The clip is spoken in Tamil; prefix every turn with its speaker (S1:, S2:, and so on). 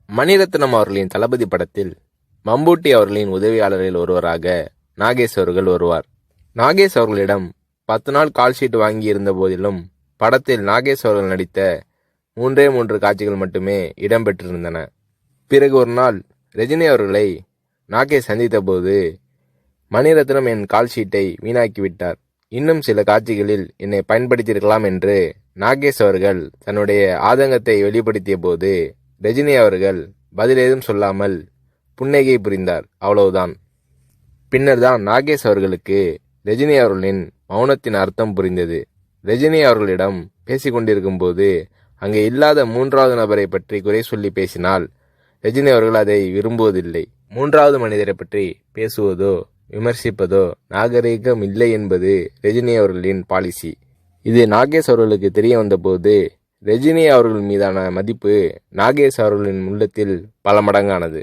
S1: மணிரத்னம் அவர்களின் தளபதி படத்தில் மம்பூட்டி அவர்களின் உதவியாளரில் ஒருவராக நாகேஷ் அவர்கள் வருவார். நாகேஷ் அவர்களிடம் 10 நாள் கால்ஷீட் வாங்கி இருந்த போதிலும் படத்தில் நாகேஷ் அவர்கள் நடித்த 3 காட்சிகள் மட்டுமே இடம்பெற்றிருந்தன. பிறகு ஒரு நாள் ரஜினி அவர்களை நாகேஷ் சந்தித்த போது, மணிரத்னம் என் கால்ஷீட்டை வீணாக்கிவிட்டார், இன்னும் சில காட்சிகளில் என்னை பயன்படுத்தியிருக்கலாம் என்று நாகேஷ் அவர்கள் தன்னுடைய ஆதங்கத்தை வெளிப்படுத்திய போது, ரஜினி அவர்கள் பதில் ஏதும் சொல்லாமல் புன்னகை புரிந்தார். அவ்வளவுதான். பின்னர் தான் நாகேஷ் அவர்களுக்கு ரஜினி அவர்களின் மௌனத்தின் அர்த்தம் புரிந்தது. ரஜினி அவர்களிடம் பேசிக்கொண்டிருக்கும் போது அங்கே இல்லாத 3வது நபரை பற்றி குறை சொல்லி பேசினால் ரஜினி அவர்கள் அதை விரும்புவதில்லை. 3வது மனிதரை பற்றி பேசுவதோ விமர்சிப்பதோ நாகரீகம் இல்லை என்பது ரஜினி அவர்களின் பாலிசி. இது நாகேஷ் அவர்களுக்கு தெரிய வந்தபோது ரஜினி அவர்கள் மீதான மதிப்பு நாகேஷ் அவர்களின் உள்ளத்தில் பல மடங்கானது.